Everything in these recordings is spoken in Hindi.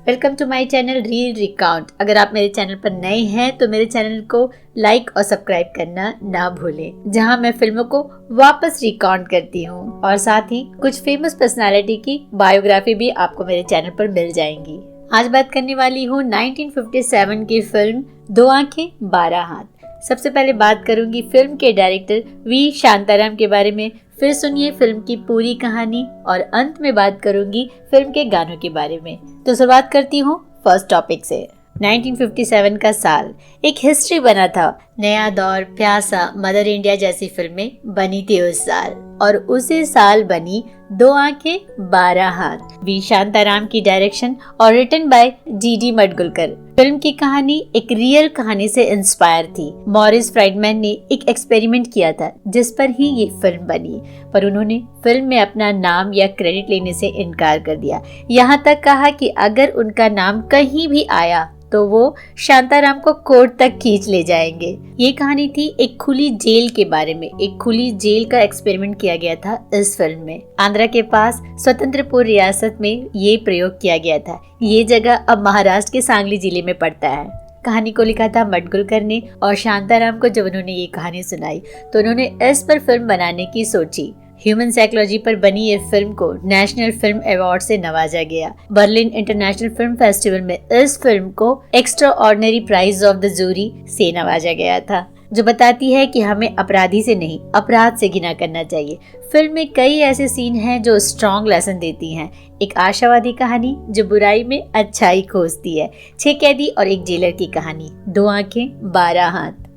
Welcome to my channel reel recount. अगर आप मेरे चैनल पर नए हैं तो मेरे चैनल को लाइक और सब्सक्राइब करना ना भूलें, जहां मैं फिल्मों को वापस रिकाउंट करती हूं और साथ ही कुछ फेमस पर्सनालिटी की बायोग्राफी भी आपको मेरे चैनल पर मिल जाएंगी। आज बात करने वाली हूँ 1957 की फिल्म दो आंखें 12 हाथ। सबसे पहले बात करूंगी फिल्म के डायरेक्टर वी शांताराम के बारे में, फिर सुनिए फिल्म की पूरी कहानी और अंत में बात करूंगी फिल्म के गानों के बारे में। तो शुरुआत करती हूँ फर्स्ट टॉपिक से। 1957 का साल एक हिस्ट्री बना था। नया दौर, प्यासा, मदर इंडिया जैसी फिल्में बनी थी उस साल, और उसी साल बनी दो आंखें 12 हाथ। वी शांताराम की डायरेक्शन और रिटन बाय जी.डी. मडगुलकर। फिल्म की कहानी एक रियल कहानी से इंस्पायर थी। मॉरिस फ्राइडमैन ने एक एक्सपेरिमेंट किया था जिस पर ही ये फिल्म बनी, पर उन्होंने फिल्म में अपना नाम या क्रेडिट लेने से इनकार कर दिया। यहाँ तक कहा कि अगर उनका नाम कहीं भी आया तो वो शांताराम को कोर्ट तक खींच ले जाएंगे। ये कहानी थी एक खुली जेल के बारे में। एक खुली जेल का एक्सपेरिमेंट किया गया था इस फिल्म में। आंध्रा के पास स्वतंत्रपुर रियासत में ये प्रयोग किया गया था। ये जगह अब महाराष्ट्र के सांगली जिले में पड़ता है। कहानी को लिखा था मडगुलकर ने, और शांताराम को जब उन्होंने ये कहानी सुनाई तो उन्होंने इस पर फिल्म बनाने की सोची। ह्यूमन साइकोलॉजी पर बनी ये फिल्म को नेशनल फिल्म अवार्ड से नवाजा गया। बर्लिन इंटरनेशनल फिल्म फेस्टिवल में इस फिल्म को extraordinary prize of the jury से नवाजा गया था, जो बताती है कि हमें अपराधी से नहीं अपराध से घृणा करना चाहिए। फिल्म में कई ऐसे सीन हैं जो स्ट्रॉन्ग लेसन देती हैं। एक आशावादी कहानी जो बुराई में अच्छाई खोजती है। 6 कैदी और एक जेलर की कहानी। दो आंखें 12 हाथ।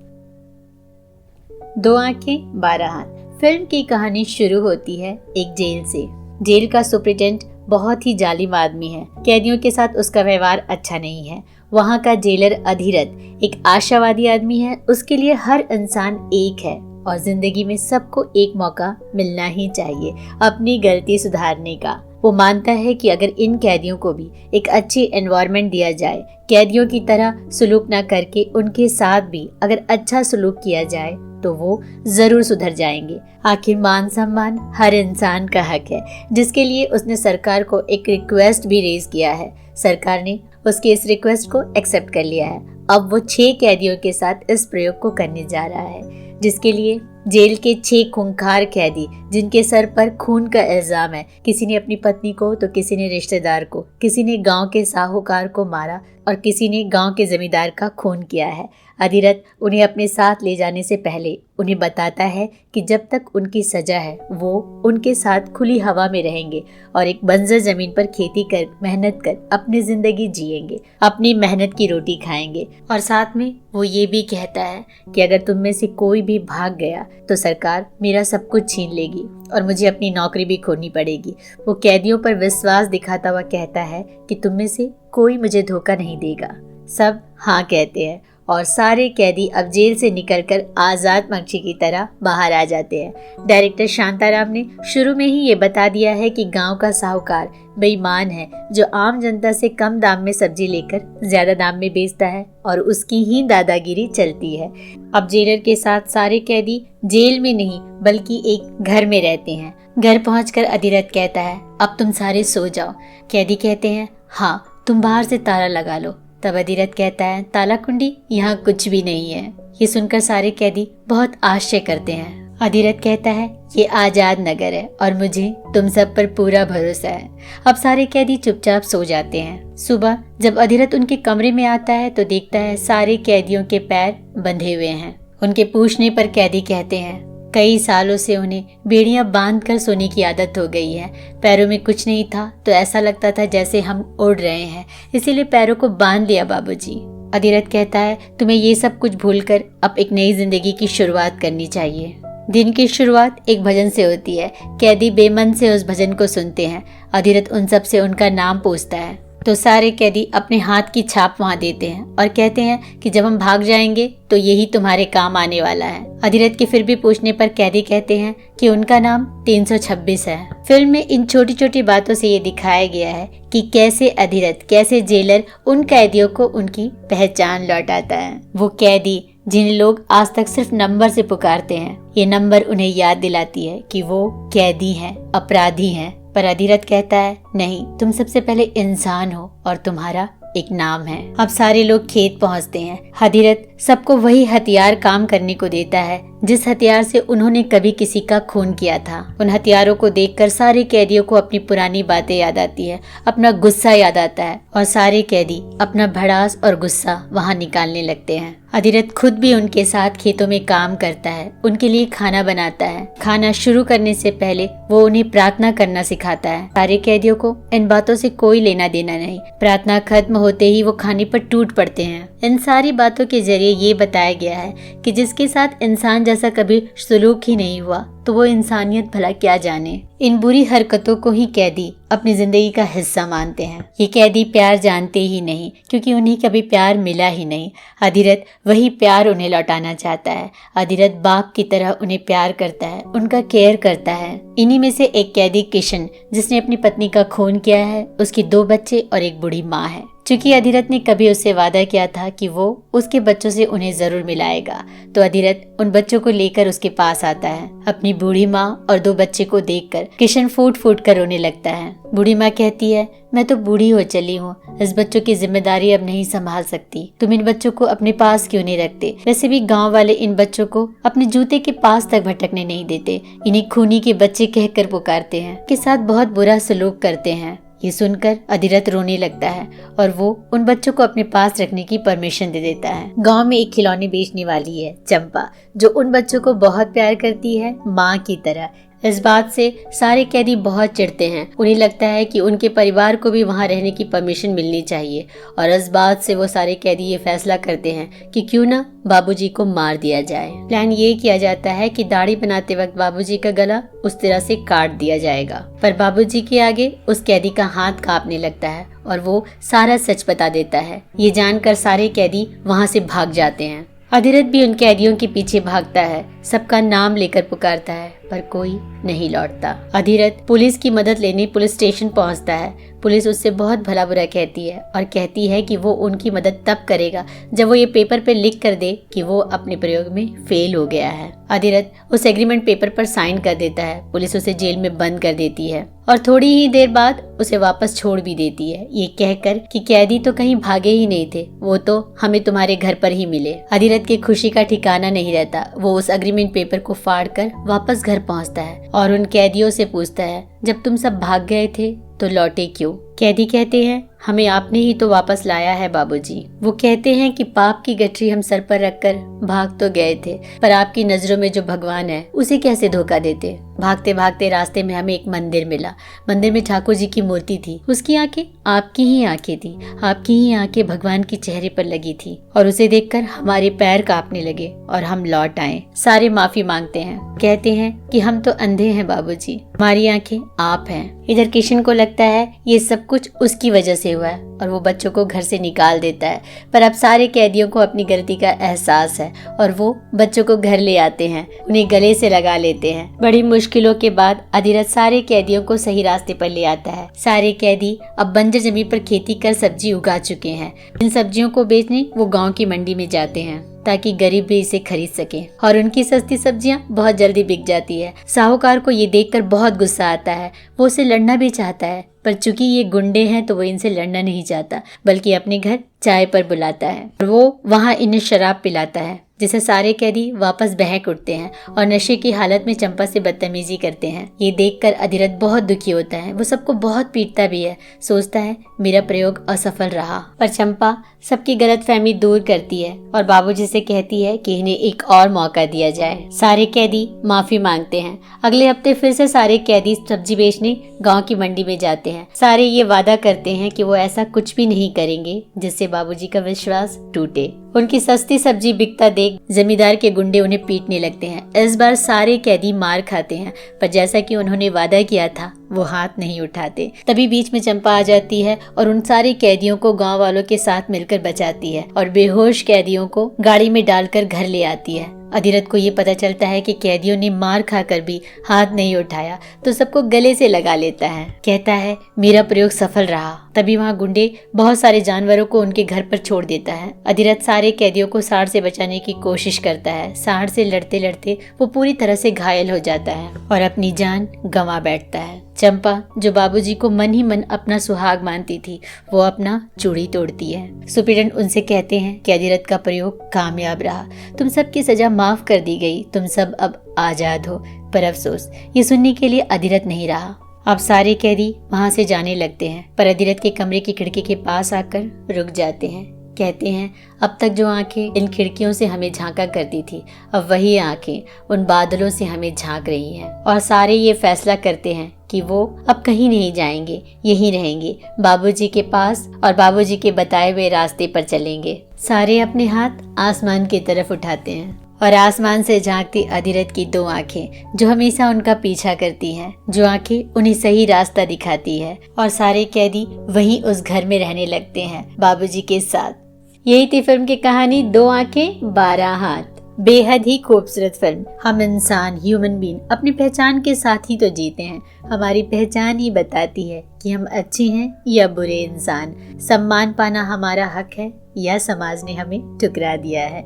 दो आंखें 12 हाथ। फिल्म की कहानी शुरू होती है एक जेल से। जेल का सुप्रिटेंडेंट बहुत ही जालिम आदमी है। कैदियों के साथ उसका व्यवहार अच्छा नहीं है। वहाँ का जेलर अधिरथ एक आशावादी आदमी है। उसके लिए हर इंसान एक है और जिंदगी में सबको एक मौका मिलना ही चाहिए अपनी गलती सुधारने का। वो मानता है कि अगर इन कैदियों को भी एक अच्छी एनवायरनमेंट दिया जाए, कैदियों की तरह सलूक न करके उनके साथ भी अगर अच्छा सलूक किया जाए तो वो जरूर सुधर जाएंगे। आखिर मान सम्मान हर इंसान का हक है, जिसके लिए उसने सरकार को एक रिक्वेस्ट भी रेज किया है। सरकार ने उसके इस रिक्वेस्ट को एक्सेप्ट कर लिया है। अब वो 6 कैदियों के साथ इस प्रयोग को करने जा रहा है, जिसके लिए जेल के 6 खूंखार कैदी जिनके सर पर खून का इल्जाम है। किसी ने अपनी पत्नी को तो किसी ने रिश्तेदार को, किसी ने गांव के साहूकार को मारा और किसी ने गांव के जमींदार का खून किया है। अधिरथ उन्हें अपने साथ ले जाने से पहले उन्हें बताता है कि जब तक उनकी सजा है वो उनके साथ खुली हवा में रहेंगे और एक बंजर जमीन पर खेती कर मेहनत कर अपनी जिंदगी जिएंगे, अपनी मेहनत की रोटी खाएंगे। और साथ में वो ये भी कहता है कि अगर तुम में से कोई भी भाग गया तो सरकार मेरा सब कुछ छीन लेगी और मुझे अपनी नौकरी भी खोनी पड़ेगी। वो कैदियों पर विश्वास दिखाता हुआ कहता है कि तुम में से कोई मुझे धोखा नहीं देगा। सब हाँ कहते हैं और सारे कैदी अब जेल से निकलकर आजाद पक्षी की तरह बाहर आ जाते हैं। डायरेक्टर शांताराम ने शुरू में ही ये बता दिया है कि गांव का साहूकार बेईमान है जो आम जनता से कम दाम में सब्जी लेकर ज्यादा दाम में बेचता है और उसकी ही दादागिरी चलती है। अब जेलर के साथ सारे कैदी जेल में नहीं बल्कि एक घर में रहते हैं। घर पहुंचकर अधिरथ कहता है अब तुम सारे सो जाओ। कैदी कहते हैं हाँ, तुम बाहर से ताला लगा लो। तब अधिरथ कहता है ताला कुंडी यहाँ कुछ भी नहीं है। ये सुनकर सारे कैदी बहुत आश्चर्य करते हैं। अधिरथ कहता है ये आजाद नगर है और मुझे तुम सब पर पूरा भरोसा है। अब सारे कैदी चुपचाप सो जाते हैं। सुबह जब अधिरथ उनके कमरे में आता है तो देखता है सारे कैदियों के पैर बंधे हुए हैं। उनके पूछने पर कैदी कहते हैं कई सालों से उन्हें बेड़ियां बांधकर सोने की आदत हो गई है। पैरों में कुछ नहीं था तो ऐसा लगता था जैसे हम उड़ रहे हैं, इसीलिए पैरों को बांध लिया बाबूजी। अधिरथ कहता है तुम्हें ये सब कुछ भूलकर अब एक नई जिंदगी की शुरुआत करनी चाहिए। दिन की शुरुआत एक भजन से होती है। कैदी बेमन से उस भजन को सुनते हैं। अधिरथ उन सब से उनका नाम पूछता है तो सारे कैदी अपने हाथ की छाप वहाँ देते हैं और कहते हैं कि जब हम भाग जाएंगे तो यही तुम्हारे काम आने वाला है। अधिरथ के फिर भी पूछने पर कैदी कहते हैं कि उनका नाम 326 है। फिल्म में इन छोटी छोटी बातों से ये दिखाया गया है कि कैसे अधिरथ, कैसे जेलर उन कैदियों को उनकी पहचान लौटाता है। वो कैदी जिन्हें लोग आज तक सिर्फ नंबर से पुकारते हैं, ये नंबर उन्हें याद दिलाती है कि वो कैदी हैं, अपराधी हैं, पर अधिरथ कहता है नहीं, तुम सबसे पहले इंसान हो और तुम्हारा एक नाम है। अब सारे लोग खेत पहुंचते हैं। अधिरथ सबको वही हथियार काम करने को देता है जिस हथियार से उन्होंने कभी किसी का खून किया था। उन हथियारों को देखकर सारे कैदियों को अपनी पुरानी बातें याद आती है, अपना गुस्सा याद आता है और सारे कैदी अपना भड़ास और गुस्सा वहां निकालने लगते हैं। अधिरथ खुद भी उनके साथ खेतों में काम करता है, उनके लिए खाना बनाता है। खाना शुरू करने से पहले वो उन्हें प्रार्थना करना सिखाता है। सारे कैदियों को इन बातों से कोई लेना देना नहीं। प्रार्थना खत्म होते ही वो खाने पर टूट पड़ते हैं। इन सारी बातों के जरिए ये बताया गया है कि जिसके साथ इंसान जैसा कभी सलूक ही नहीं हुआ तो वो इंसानियत भला क्या जाने। इन बुरी हरकतों को ही कैदी अपनी जिंदगी का हिस्सा मानते हैं। ये कैदी प्यार जानते ही नहीं क्योंकि उन्हें कभी प्यार मिला ही नहीं। अधिरथ वही प्यार उन्हें लौटाना चाहता है। अधिरथ बाप की तरह उन्हें प्यार करता है, उनका केयर करता है। इन्हीं में से एक कैदी किशन, जिसने अपनी पत्नी का खून किया है, उसकी 2 बच्चे और एक बूढ़ी माँ है। चूंकि अधिरथ ने कभी उससे वादा किया था कि वो उसके बच्चों से उन्हें जरूर मिलाएगा, तो अधिरथ उन बच्चों को लेकर उसके पास आता है। अपनी बूढ़ी माँ और 2 बच्चे को देखकर किशन फूट फूट कर रोने लगता है। बूढ़ी माँ कहती है, मैं तो बूढ़ी हो चली हूँ, इस बच्चों की जिम्मेदारी अब नहीं संभाल सकती। तुम इन बच्चों को अपने पास क्यों नहीं रखते? वैसे भी गांव वाले इन बच्चों को अपने जूते के पास तक भटकने नहीं देते। इन्हें खूनी के बच्चे कहकर पुकारते हैं, के साथ बहुत बुरा सलूक करते हैं। ये सुनकर अधिरथ रोने लगता है और वो उन बच्चों को अपने पास रखने की परमिशन दे देता है। गांव में एक खिलौने बेचने वाली है चंपा, जो उन बच्चों को बहुत प्यार करती है, माँ की तरह। इस बात से सारे कैदी बहुत चिढ़ते हैं। उन्हें लगता है कि उनके परिवार को भी वहां रहने की परमिशन मिलनी चाहिए और इस बात से वो सारे कैदी ये फैसला करते हैं कि क्यों ना बाबूजी को मार दिया जाए। प्लान ये किया जाता है कि दाढ़ी बनाते वक्त बाबूजी का गला उस तरह से काट दिया जाएगा, पर बाबूजी के आगे उस कैदी का हाथ कांपने लगता है और वो सारा सच बता देता है। ये जानकर सारे कैदी वहाँ से भाग जाते हैं। अधिरथ भी उन कैदियों के पीछे भागता है, सबका नाम लेकर पुकारता है, पर कोई नहीं लौटता। अधिरथ पुलिस की मदद लेने पुलिस स्टेशन पहुंचता है। पुलिस उससे बहुत भला बुरा कहती है और कहती है कि वो उनकी मदद तब करेगा जब वो ये पेपर पे लिख कर दे कि वो अपने प्रयोग में फेल हो गया है। अधिरथ उस एग्रीमेंट पेपर पर साइन कर देता है। पुलिस उसे जेल में बंद कर देती है और थोड़ी ही देर बाद उसे वापस छोड़ भी देती है, ये कहकर कि कैदी तो कहीं भागे ही नहीं थे, वो तो हमें तुम्हारे घर पर ही मिले। अधिरथ की खुशी का ठिकाना नहीं रहता। वो उस एग्रीमेंट पेपर को फाड़ कर वापस घर पहुंचता है और उन कैदियों से पूछता है, जब तुम सब भाग गए थे तो लौटे क्यों? कैदी कहते हैं, हमें आपने ही तो वापस लाया है बाबूजी। वो कहते हैं कि पाप की गठरी हम सर पर रखकर भाग तो गए थे, पर आपकी नजरों में जो भगवान है उसे कैसे धोखा देते। भागते भागते रास्ते में हमें एक मंदिर मिला। मंदिर में ठाकुर जी की मूर्ति थी, उसकी आंखें आपकी ही आंखें थी, आपकी ही आंखें भगवान के चेहरे पर लगी थी और उसे देखकर हमारे पैर कांपने लगे और हम लौट आए। सारे माफी मांगते हैं, कहते हैं कि हम तो अंधे हैं बाबूजी, हमारी आंखें आप हैं। इधर किशन को लगता है ये सब कुछ उसकी वजह से हुआ है और वो बच्चों को घर से निकाल देता है, पर अब सारे कैदियों को अपनी गलती का एहसास है और वो बच्चों को घर ले आते हैं, उन्हें गले से लगा लेते हैं। बड़ी मुश्किलों के बाद अधिरथ सारे कैदियों को सही रास्ते पर ले आता है। सारे कैदी अब बंजर जमीन पर खेती कर सब्जी उगा चुके हैं। इन सब्जियों को बेचने वो गाँव की मंडी में जाते हैं ताकि गरीब भी इसे खरीद सके और उनकी सस्ती सब्जियां बहुत जल्दी बिक जाती है। साहूकार को ये देखकर बहुत गुस्सा आता है। वो उसे लड़ना भी चाहता है, पर चूंकि ये गुंडे हैं तो वो इनसे लड़ना नहीं चाहता, बल्कि अपने घर चाय पर बुलाता है और वो वहाँ इन्हें शराब पिलाता है, जिसे सारे कैदी वापस बहक उठते हैं और नशे की हालत में चंपा से बदतमीजी करते हैं। ये देखकर अधिरथ बहुत दुखी होता है। वो सबको बहुत पीटता भी है, सोचता है मेरा प्रयोग असफल रहा। पर चंपा सबकी गलतफहमी दूर करती है और बाबूजी से कहती है कि इन्हें एक और मौका दिया जाए। सारे कैदी माफी मांगते हैं। अगले हफ्ते फिर से सारे कैदी सब्जी बेचने गाँव की मंडी में जाते हैं। सारे ये वादा करते हैं कि वो ऐसा कुछ भी नहीं करेंगे जिससे बाबूजी का विश्वास टूटे। उनकी सस्ती सब्जी बिकता देख जमींदार के गुंडे उन्हें पीटने लगते हैं। इस बार सारे कैदी मार खाते हैं, पर जैसा कि उन्होंने वादा किया था वो हाथ नहीं उठाते। तभी बीच में चंपा आ जाती है और उन सारे कैदियों को गांव वालों के साथ मिलकर बचाती है और बेहोश कैदियों को गाड़ी में डालकर घर ले आती है। अधिरथ को ये पता चलता है कि कैदियों ने मार खाकर भी हाथ नहीं उठाया, तो सबको गले से लगा लेता है। कहता है मेरा प्रयोग सफल रहा। तभी वहाँ गुंडे बहुत सारे जानवरों को उनके घर पर छोड़ देता है। अधिरथ सारे कैदियों को सांड से बचाने की कोशिश करता है। सांड से लड़ते लड़ते वो पूरी तरह से घायल हो जाता है और अपनी जान गंवा बैठता है। चंपा, जो बाबूजी को मन ही मन अपना सुहाग मानती थी, वो अपना चूड़ी तोड़ती है। सुप्रीटेंडेंट उनसे कहते हैं कि अधिरथ का प्रयोग कामयाब रहा, तुम सबकी सजा माफ कर दी गई, तुम सब अब आजाद हो। पर अफसोस, ये सुनने के लिए अधिरथ नहीं रहा। अब सारे कैदी वहाँ से जाने लगते हैं, पर अधिरथ के कमरे की खिड़की के पास आकर रुक जाते हैं। कहते हैं, अब तक जो आंखें इन खिड़कियों से हमें झांका करती थी, अब वही आंखें उन बादलों से हमें झांक रही हैं। और सारे ये फैसला करते हैं कि वो अब कहीं नहीं जाएंगे, यहीं रहेंगे बाबूजी के पास और बाबूजी के बताए हुए रास्ते पर चलेंगे। सारे अपने हाथ आसमान की तरफ उठाते हैं और आसमान से झांकती अधिरथ की 2 आंखें, जो हमेशा उनका पीछा करती हैं, जो आंखें उन्हें सही रास्ता दिखाती है। और सारे कैदी वहीं उस घर में रहने लगते हैं बाबूजी के साथ। यही थी फिल्म की कहानी 2 आंखें 12 हाथ। बेहद ही खूबसूरत फिल्म। हम इंसान, ह्यूमन बीइंग, अपनी पहचान के साथ ही तो जीते हैं। हमारी पहचान ही बताती है कि हम अच्छे हैं या बुरे इंसान। सम्मान पाना हमारा हक है या समाज ने हमें ठुकरा दिया है।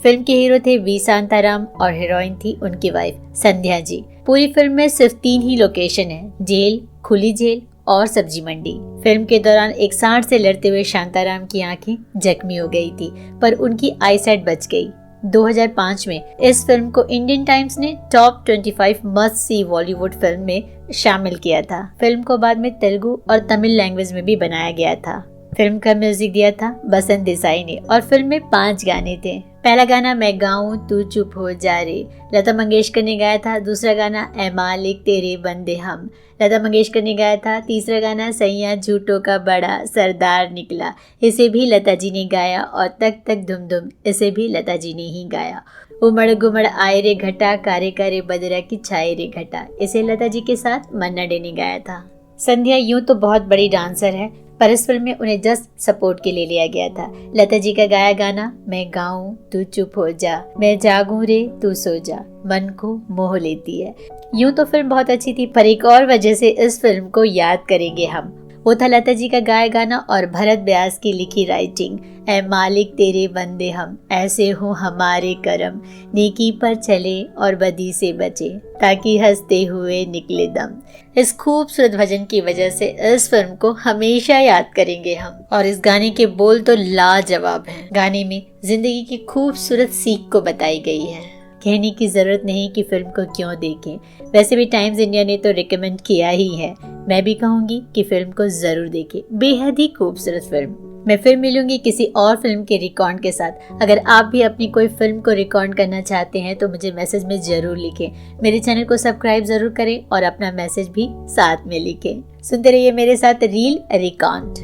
फिल्म के हीरो थे वी शांताराम और हीरोइन थी उनकी वाइफ संध्या जी। पूरी फिल्म में सिर्फ 3 ही लोकेशन है, जेल, खुली जेल और सब्जी मंडी। फिल्म के दौरान एक सांड से लड़ते हुए शांताराम की आंखें जख्मी हो गई थी, पर उनकी आईसाइट बच गई। 2005 में इस फिल्म को इंडियन टाइम्स ने top 25 must see Bollywood film में शामिल किया था। फिल्म को बाद में तेलुगु और तमिल लैंग्वेज में भी बनाया गया था। फिल्म का म्यूजिक दिया था बसंत देसाई ने और फिल्म में 5 गाने थे। पहला गाना मैं गाऊं तू चुप हो जा रे, लता मंगेशकर ने गाया था। दूसरा गाना ए मालिक तेरे बंदे हम, लता मंगेशकर ने गाया था। तीसरा गाना सैया झूठों का बड़ा सरदार निकला, इसे भी लता जी ने गाया। और तक तक धुम धुम, इसे भी लता जी ने ही गाया। उमड़ गुमड़ आए रे घटा, कारे कारे बदरा की छाए रे घटा, इसे लता जी के साथ मन्ना डे ने गाया था। संध्या यूं तो बहुत बड़ी डांसर है, पर इस फिल्म में उन्हें जस्ट सपोर्ट के लिए लिया गया था। लता जी का गाया गाना मैं गाऊं तू चुप हो जा, मैं जागूं रे तू सो जा, मन को मोह लेती है। यूं तो फिल्म बहुत अच्छी थी, पर एक और वजह से इस फिल्म को याद करेंगे हम। वो था लता जी का गाया गाना और भरत व्यास की लिखी राइटिंग। ऐ मालिक तेरे बंदे हम, ऐसे हो हमारे करम, नेकी पर चले और बदी से बचे, ताकि हंसते हुए निकले दम। इस खूबसूरत भजन की वजह से इस फिल्म को हमेशा याद करेंगे हम। और इस गाने के बोल तो लाजवाब हैं। गाने में जिंदगी की खूबसूरत सीख को बताई गई है। कहने की जरूरत नहीं कि फिल्म को क्यों देखें, वैसे भी टाइम्स इंडिया ने तो रिकमेंड किया ही है। मैं भी कहूंगी कि फिल्म को जरूर देखें, बेहद ही खूबसूरत फिल्म। मैं फिर मिलूंगी किसी और फिल्म के रिकॉर्ड के साथ। अगर आप भी अपनी कोई फिल्म को रिकॉर्ड करना चाहते हैं तो मुझे मैसेज में जरूर लिखें। मेरे चैनल को सब्सक्राइब जरूर करें और अपना मैसेज भी साथ में लिखें। सुनते रहिए मेरे साथ रील रिकॉर्ड।